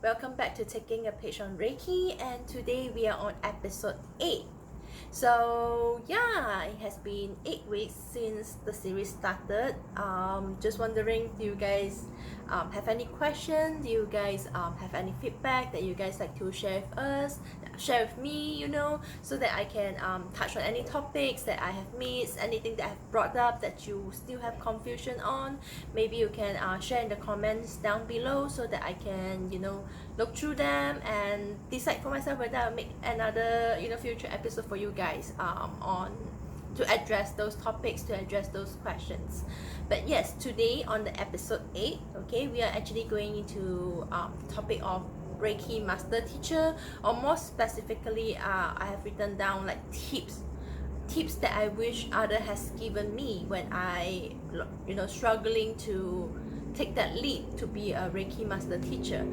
welcome back to Taking a Page on Reiki, and today we are on episode 8. So yeah, it has been 8 weeks since the series started. Just wondering, do you guys have any questions? Do you guys have any feedback that you guys like to share with us, share with me, so that I can touch on any topics that I have missed, anything that I've brought up that you still have confusion on. Maybe you can share in the comments down below so that I can look through them and decide for myself whether I'll make another future episode for you guys on to address those topics, to address those questions. But yes, today on the episode 8, okay, we are actually going into the topic of Reiki Master Teacher, or more specifically, I have written down like tips that I wish other has given me when I struggling to take that leap to be a Reiki Master Teacher.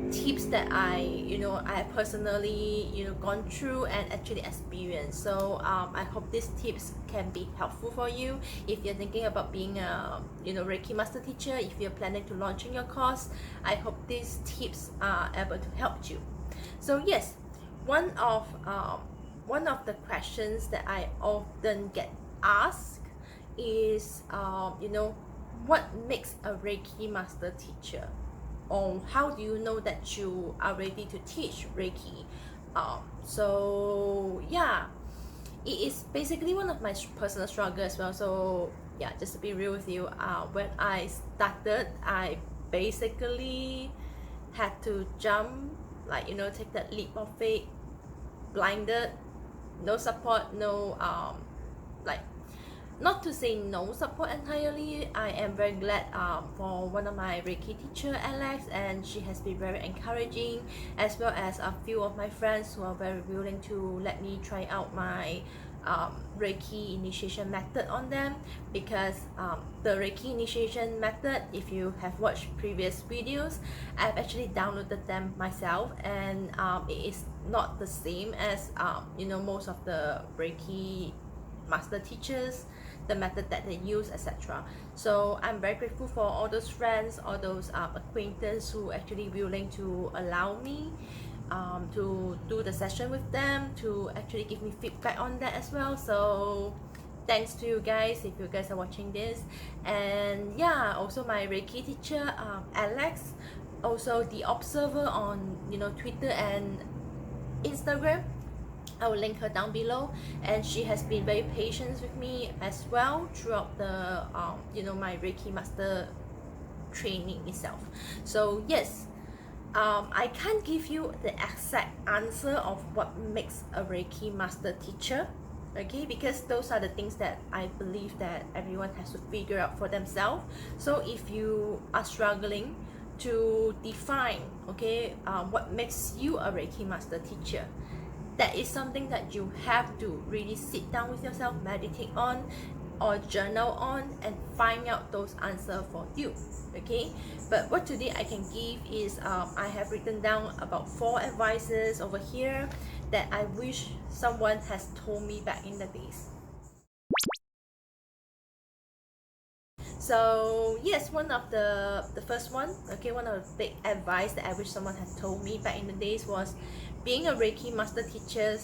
Tips that I personally gone through and actually experienced. So I hope these tips can be helpful for you if you're thinking about being a Reiki Master Teacher. If you're planning to launching your course, I hope these tips are able to help you. So yes, one of the questions that I often get asked is what makes a Reiki Master Teacher, or how do you know that you are ready to teach Reiki? So yeah, it is basically one of my personal struggles as well. So yeah, just to be real with you, when I started, I basically had to jump, take that leap of faith, blinded, no support, no not to say no support entirely. I am very glad for one of my Reiki teacher, Alex, and she has been very encouraging, as well as a few of my friends who are very willing to let me try out my Reiki initiation method on them, because the Reiki initiation method, if you have watched previous videos, I've actually downloaded them myself, and it is not the same as most of the Reiki master teachers, the method that they use, etc. So I'm very grateful for all those friends, all those acquaintances who actually willing to allow me to do the session with them, to actually give me feedback on that as well. So thanks to you guys if you guys are watching this. And yeah, also my Reiki teacher, Alex, also the observer on Twitter and Instagram. I will link her down below, and she has been very patient with me as well throughout the my Reiki Master training itself. So yes, I can't give you the exact answer of what makes a Reiki Master Teacher, okay, because those are the things that I believe that everyone has to figure out for themselves. So if you are struggling to define, okay, what makes you a Reiki Master Teacher, that is something that you have to really sit down with yourself, meditate on, or journal on, and find out those answers for you, okay? But what today I can give is I have written down about 4 advices over here that I wish someone has told me back in the days. So yes, one of the first one, okay, one of the big advice that I wish someone had told me back in the days was, being a Reiki Master Teacher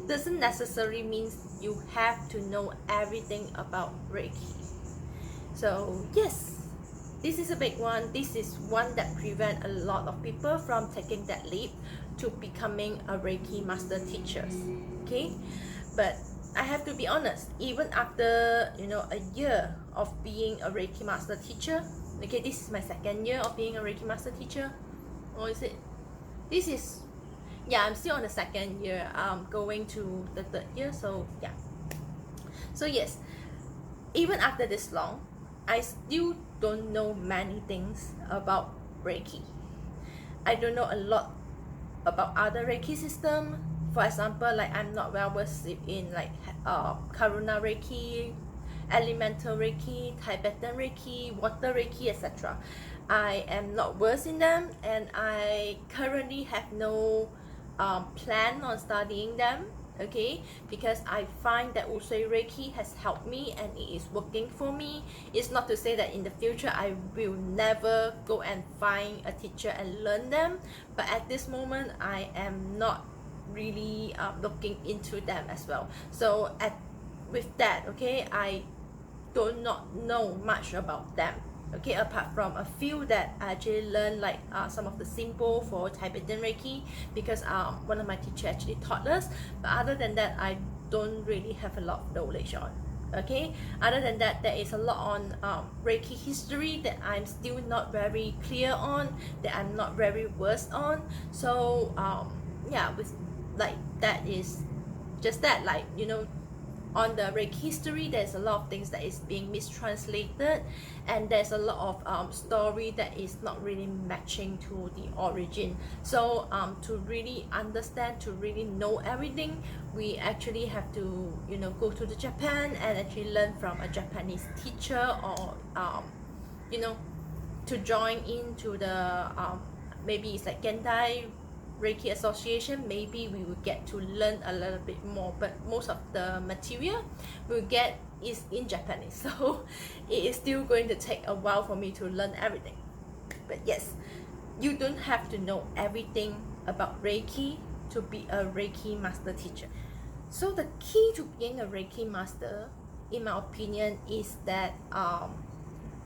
doesn't necessarily mean you have to know everything about Reiki. So yes, this is a big one. This is one that prevents a lot of people from taking that leap to becoming a Reiki Master Teacher, okay? But I have to be honest, even after a year of being a Reiki Master Teacher, okay, this is my 2nd year of being a Reiki Master Teacher, or is it? This is, yeah, I'm still on the 2nd year, going to the 3rd year. So yeah, so yes, even after this long, I still don't know many things about Reiki. I don't know a lot about other Reiki system. For example, like I'm not well versed in Karuna Reiki, Elemental Reiki, Tibetan Reiki, Water Reiki, etc. I am not versed in them, and I currently have no plan on studying them, okay, because I find that Usui Reiki has helped me and it is working for me. It's not to say that in the future I will never go and find a teacher and learn them, but at this moment I am not really looking into them as well. So with that, okay, I do not know much about them, okay, apart from a few that I actually learned, like some of the symbol for Tibetan Reiki, because one of my teachers actually taught us. But other than that, I don't really have a lot of knowledge on. Okay, other than that, there is a lot on Reiki history that I'm still not very clear on, that I'm not very versed on. So yeah, with like that is just that, like, you know, on the Reiki history, there's a lot of things that is being mistranslated, and there's a lot of story that is not really matching to the origin. So to really understand, to really know everything, we actually have to, you know, go to the Japan and actually learn from a Japanese teacher, or you know, to join into the maybe it's like Gendai Reiki Association. Maybe we will get to learn a little bit more, but most of the material we'll get is in Japanese, so it is still going to take a while for me to learn everything. But yes, you don't have to know everything about Reiki to be a Reiki Master Teacher. So the key to being a Reiki Master, in my opinion, is that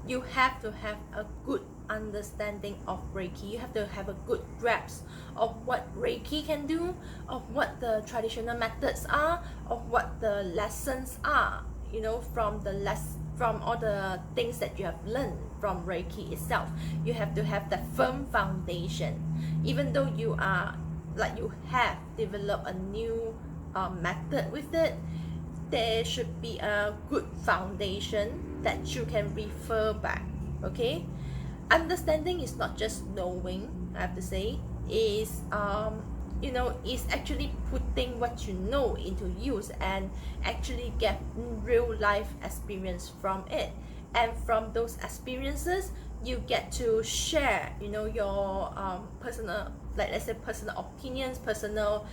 you have to have a good understanding of Reiki. You have to have a good grasp of what Reiki can do, of what the traditional methods are, of what the lessons are, you know, from all the things that you have learned from Reiki itself. You have to have that firm foundation. Even though you have developed a new method with it, there should be a good foundation that you can refer back. Okay, understanding is not just knowing, I have to say, is you know, is actually putting what you know into use and actually get real life experience from it. And from those experiences, you get to share, you know, your personal, like let's say personal opinions, personal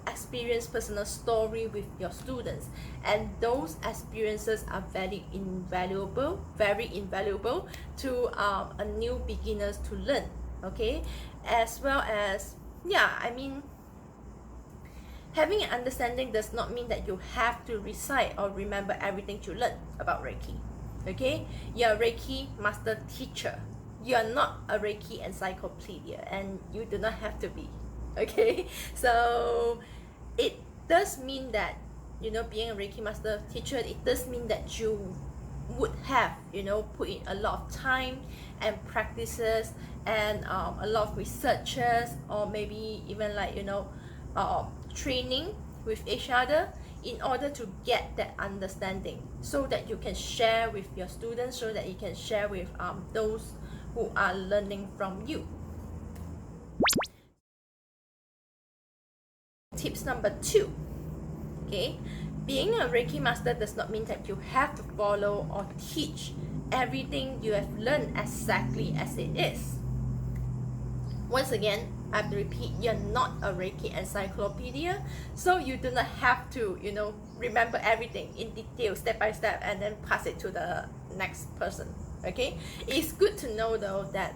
experience, personal story with your students. And those experiences are very invaluable to a new beginners to learn. Okay, as well as, yeah, I mean, having an understanding does not mean that you have to recite or remember everything you learn about Reiki. Okay, you're a Reiki Master Teacher. You are not a Reiki encyclopedia, and you do not have to be. Okay, so it does mean that, you know, being a Reiki Master Teacher, it does mean that you would have, you know, put in a lot of time and practices and a lot of researches, or maybe even, like, you know, training with each other in order to get that understanding, so that you can share with your students, so that you can share with those who are learning from you. Tips number 2. Okay, being a Reiki Master does not mean that you have to follow or teach everything you have learned exactly as it is. Once again, I have to repeat, you're not a Reiki encyclopedia, so you do not have to, you know, remember everything in detail, step by step, and then pass it to the next person. Okay, it's good to know though that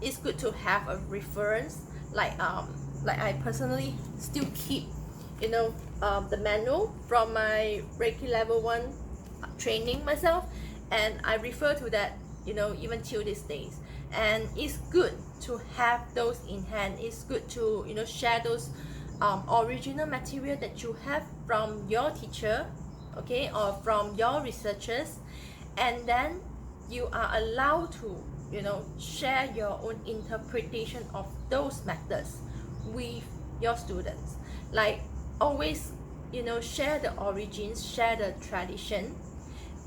it's good to have a reference, like I personally still keep, you know, the manual from my Reiki level 1 training myself, and I refer to that, you know, even till these days. And it's good to have those in hand. It's good to, you know, share those original material that you have from your teacher, okay, or from your researchers, and then you are allowed to, you know, share your own interpretation of those methods with your students. Like, always, you know, share the origins, share the tradition,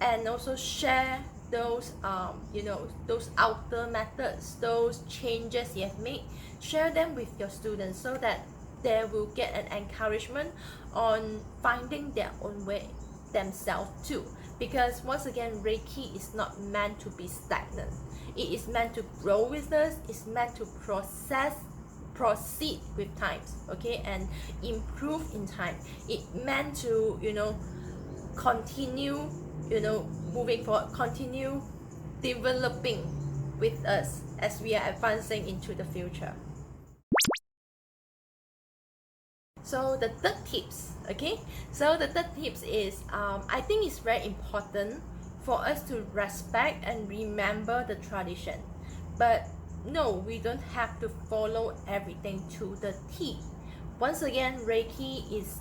and also share those you know, those outer methods, those changes you have made. Share them with your students so that they will get an encouragement on finding their own way themselves too. Because once again, Reiki is not meant to be stagnant. It is meant to grow with us. It's meant to process proceed with times, okay, and improve in time. It meant to, continue, moving forward, continue developing with us as we are advancing into the future. So the third tips, okay, so the third tips is I think it's very important for us to respect and remember the tradition, but no, we don't have to follow everything to the T. Once again, Reiki is,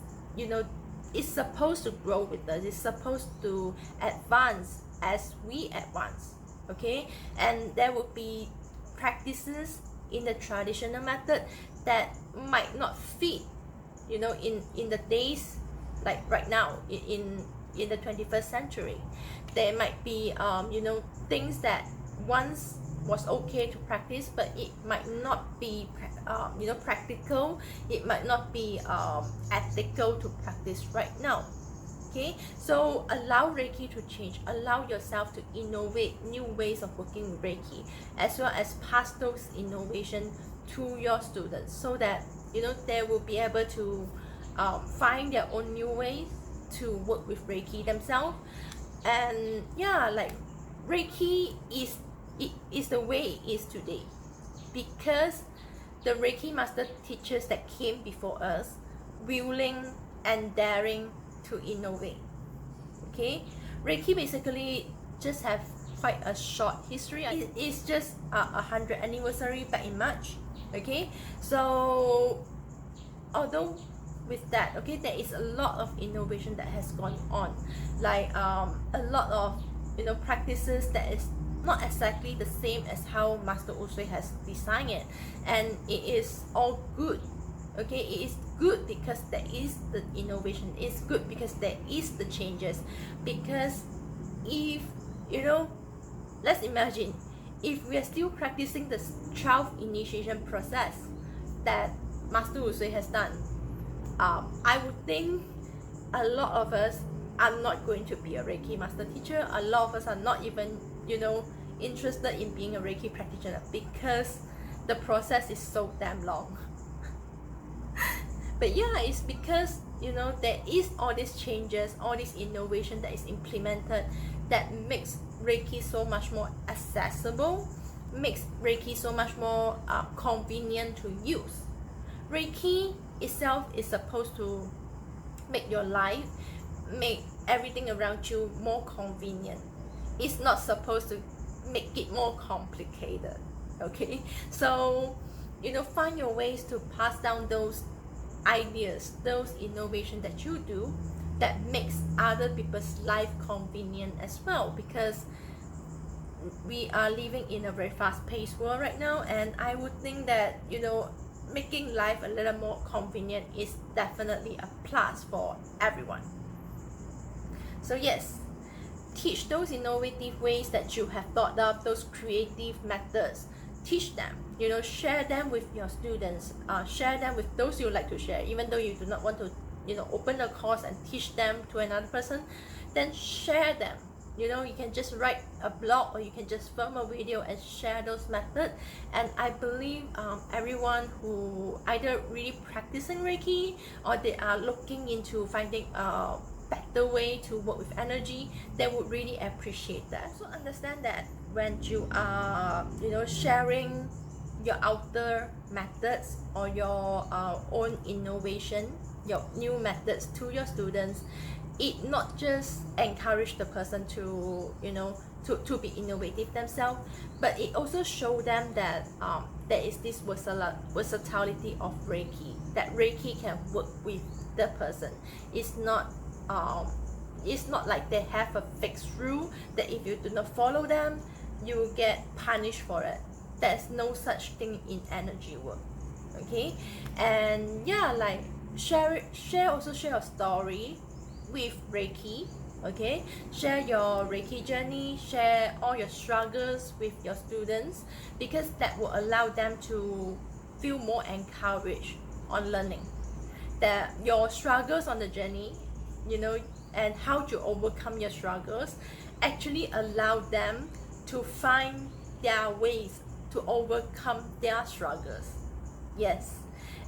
it's supposed to grow with us. It's supposed to advance as we advance, okay? And there will be practices in the traditional method that might not fit, in the days like right now, in the 21st century. There might be things that once was okay to practice, but it might not be practical. It might not be ethical to practice right now. Okay, so allow Reiki to change. Allow yourself to innovate new ways of working with Reiki, as well as pass those innovation to your students, so that they will be able to find their own new ways to work with Reiki themselves. And yeah, like Reiki is the way it is today because the Reiki Master Teachers that came before us, willing and daring to innovate. Okay, Reiki basically just have quite a short history. It's just 100th anniversary back in March. Okay, so although with that, okay, there is a lot of innovation that has gone on, like a lot of practices that is not exactly the same as how Master Usui has designed it, and it is all good. Okay, it is good because there is the innovation. It's good because there is the changes. Because if let's imagine if we are still practicing the 12 initiation process that Master Usui has done, I would think a lot of us are not going to be a Reiki Master Teacher. A lot of us are not even interested in being a Reiki practitioner because the process is so damn long. But yeah, it's because there is all these changes, all this innovation that is implemented that makes Reiki so much more accessible, makes Reiki so much more convenient to use. Reiki itself is supposed to make your life, make everything around you more convenient. It's not supposed to make it more complicated. Okay, so find your ways to pass down those ideas, those innovation that you do that makes other people's life convenient as well, because we are living in a very fast-paced world right now, and I would think that making life a little more convenient is definitely a plus for everyone. So yes, teach those innovative ways that you have thought up, those creative methods. Teach them, share them with your students, share them with those you like to share. Even though you do not want to open a course and teach them to another person, then share them. You can just write a blog, or you can just film a video and share those methods. And I believe everyone who either really practicing Reiki or they are looking into finding a better way to work with energy, they would really appreciate that. So understand that when you are sharing your outer methods or your own innovation, your new methods to your students, it not just encourage the person to to be innovative themselves, but it also show them that there is this versatility of Reiki, that Reiki can work with the person. It's not like they have a fixed rule that if you do not follow them, you get punished for it. There's no such thing in energy work. Okay, and yeah, like share your story with Reiki. Okay, share your Reiki journey, share all your struggles with your students, because that will allow them to feel more encouraged on learning. That your struggles on the journey, and how to overcome your struggles, actually allow them to find their ways to overcome their struggles. Yes,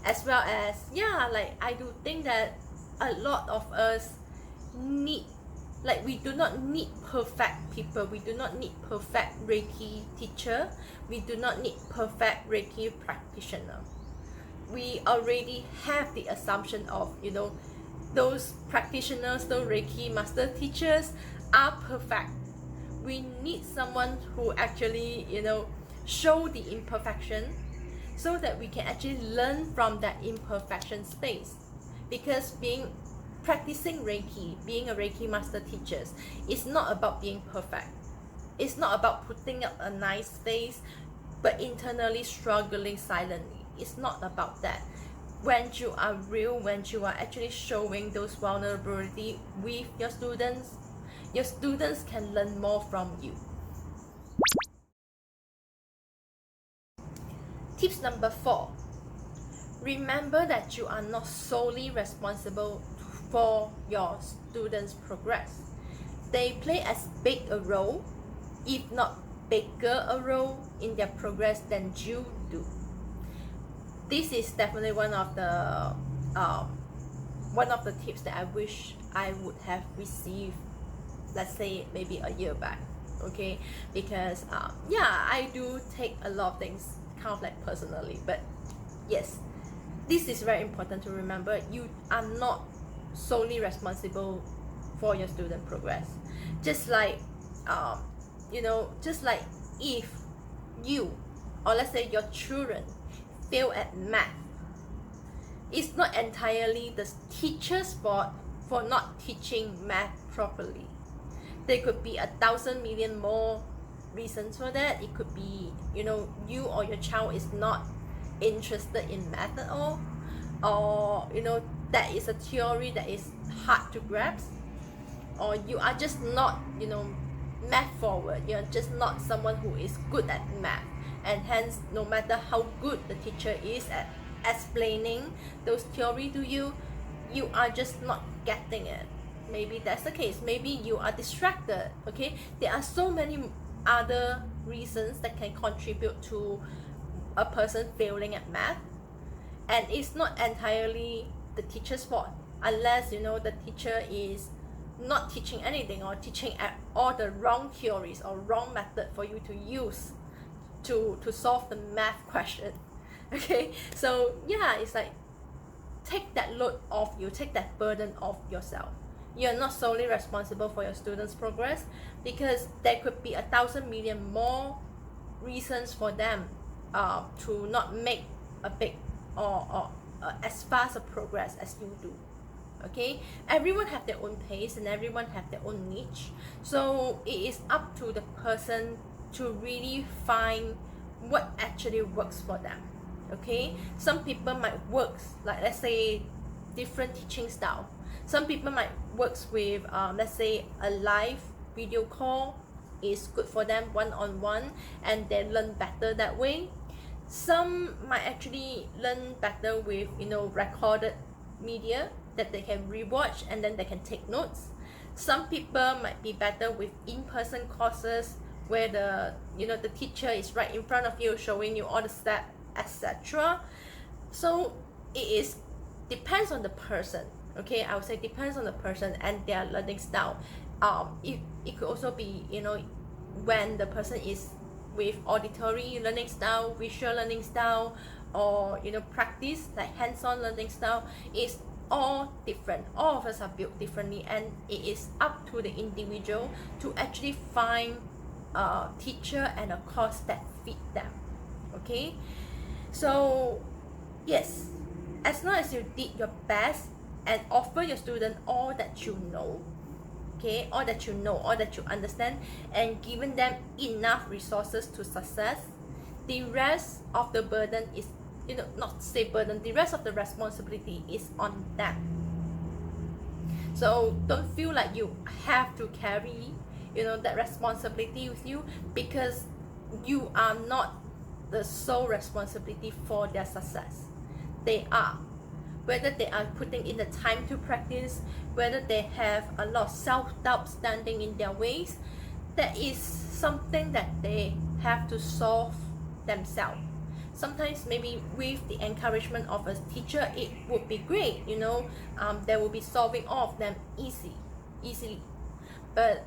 as well as, yeah, like I do think that a lot of us need, like, we do not need perfect people, we do not need perfect Reiki teacher, we do not need perfect Reiki practitioner. We already have the assumption of, those practitioners, those Reiki master teachers are perfect. We need someone who actually, show the imperfection, so that we can actually learn from that imperfection space. Because practicing Reiki, being a Reiki master teacher, is not about being perfect. It's not about putting up a nice face but internally struggling silently. It's not about that. When you are real, when you are actually showing those vulnerability with your students can learn more from you. Tips number 4. Remember that you are not solely responsible for your students' progress. They play as big a role, if not bigger a role, in their progress than you do. This is definitely one of the tips that I wish I would have received, let's say maybe a year back. Okay, because I do take a lot of things kind of like personally, but yes, this is very important to remember. You are not solely responsible for your student progress. Just like just like if you, or let's say your children, fail at math, it's not entirely the teacher's fault for not teaching math properly. There could be 1,000 million more reasons for that. It could be, you or your child is not interested in math at all, or that is a theory that is hard to grasp, or you are just not math forward. You're just not someone who is good at math, and hence no matter how good the teacher is at explaining those theory to you, you are just not getting it. Maybe that's the case. Maybe you are distracted. Okay, there are so many other reasons that can contribute to a person failing at math, and it's not entirely the teacher's fault, unless the teacher is not teaching anything, or teaching all the wrong theories or wrong method for you to use to solve the math question. Okay, so yeah, it's like, take that load off you, take that burden off yourself. You're not solely responsible for your students' progress, because there could be 1,000 million more reasons for them to not make a big or as fast a progress as you do. Okay, everyone have their own pace and everyone have their own niche, so it is up to the person to really find what actually works for them. Okay, some people might work, like, let's say, different teaching style. Some people might works with let's say a live video call is good for them, one-on-one, and they learn better that way. Some might actually learn better with recorded media that they can rewatch and then they can take notes. Some people might be better with in-person courses where the teacher is right in front of you showing you all the steps, etc. So it depends on the person. Okay, I would say depends on the person and their learning style. It could also be when the person is with auditory learning style, visual learning style, or practice like hands-on learning style. It's all different. All of us are built differently, and it is up to the individual to actually find a teacher and a course that fit them. Okay, so yes, as long as you did your best and offer your student all that you know, okay, all that you understand, and given them enough resources to success, the rest of the burden is, not to say burden, the rest of the responsibility is on them. So don't feel like you have to carry that responsibility with you, because you are not the sole responsibility for their success. They are. Whether they are putting in the time to practice, whether they have a lot of self-doubt standing in their ways, that is something that they have to solve themselves. sometimes maybe with the encouragement of a teacher, it would be great, you know, they will be solving all of them easily. But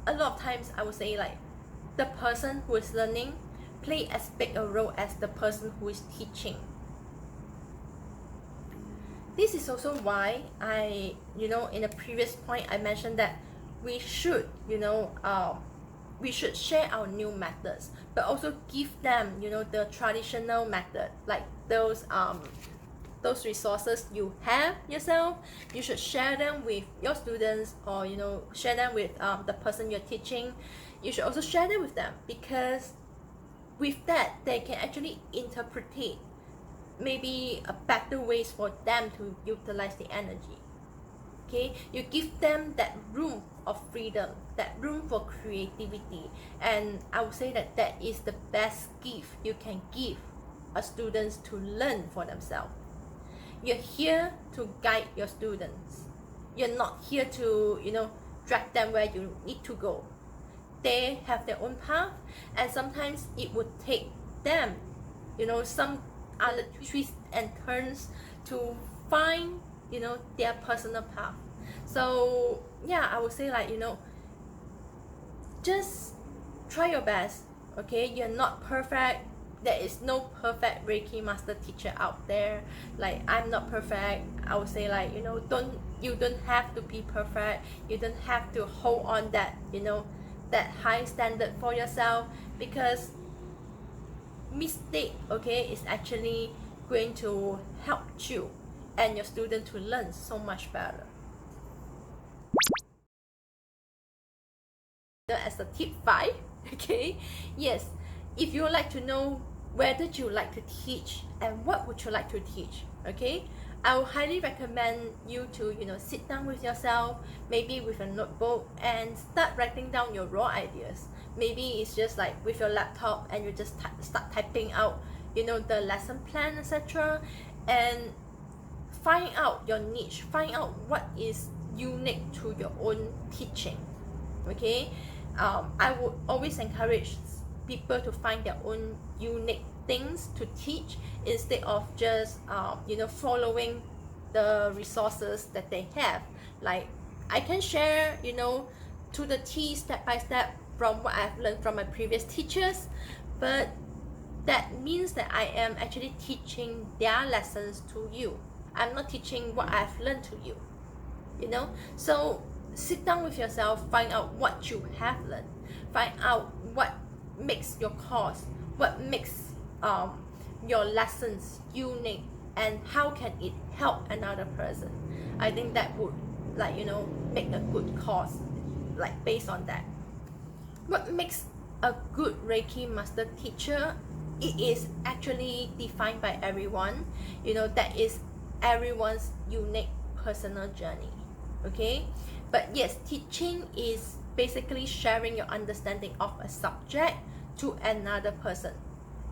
a lot of times I would say like the person who is learning play as big a role as the person who is teaching. This is also why I, you know, in a previous point I mentioned that we should, you know, we should share our new methods, but also give them, you know, the traditional method, like those resources you have yourself. You should share them with your students, or you know, share them with the person you're teaching. You should also share them with them, because with that they can actually interpret maybe a better ways for them to utilize the energy. Okay, you give them that room of freedom, that room for creativity, and I would say that that is the best gift you can give a students to learn for themselves. You're here to guide your students. You're not here to, you know, drag them where you need to go. They have their own path, and sometimes it would take them, you know, some other twists and turns to find, you know, their personal path. So yeah, I would say like, you know, just try your best. Okay, you're not perfect. There is no perfect Reiki master teacher out there. Like, I'm not perfect. I would say like, you know, you don't have to be perfect. You don't have to hold on that, you know, that high standard for yourself, because mistake, okay, is actually going to help you and your student to learn so much better. As a tip 5, okay, yes, if you would like to know whether you like to teach and what would you like to teach, okay, I would highly recommend you to, you know, sit down with yourself, maybe with a notebook, and start writing down your raw ideas. Maybe it's just like with your laptop, and you just start typing out, you know, the lesson plan, etc., and find out your niche, find out what is unique to your own teaching. Okay, I would always encourage people to find their own unique things to teach, instead of just you know, following the resources that they have. Like, I can share, you know, to the T, step by step, from what I've learned from my previous teachers, but that means that I am actually teaching their lessons to you. I'm not teaching what I've learned to you, you know. So sit down with yourself, find out what you have learned, find out what makes your course, what makes your lessons unique, and how can it help another person. I think that would, like, you know, make a good course, like, based on that. What makes a good Reiki master teacher? It is actually defined by everyone, you know, that is everyone's unique personal journey. Okay, but yes, teaching is basically sharing your understanding of a subject to another person.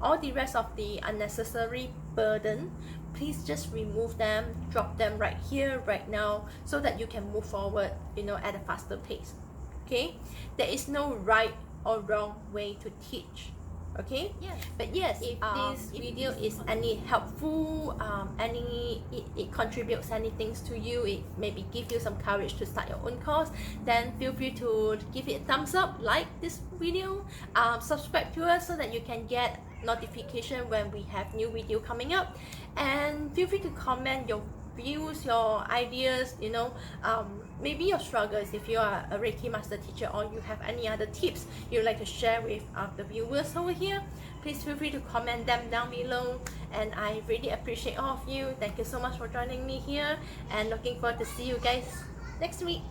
All the rest of the unnecessary burden, please just remove them, drop them right here, right now, so that you can move forward, you know, at a faster pace. Okay, there is no right or wrong way to teach. Okay, yes. But yes, if this video is any helpful, it contributes anything to you, it maybe give you some courage to start your own course, then feel free to give it a thumbs up, like this video, subscribe to us so that you can get notification when we have new video coming up, and feel free to comment your views, your ideas, you know, maybe your struggles if you are a Reiki master teacher, or you have any other tips you'd like to share with the viewers over here. Please feel free to comment them down below, and I really appreciate all of you. Thank you so much for joining me here, and looking forward to see you guys next week.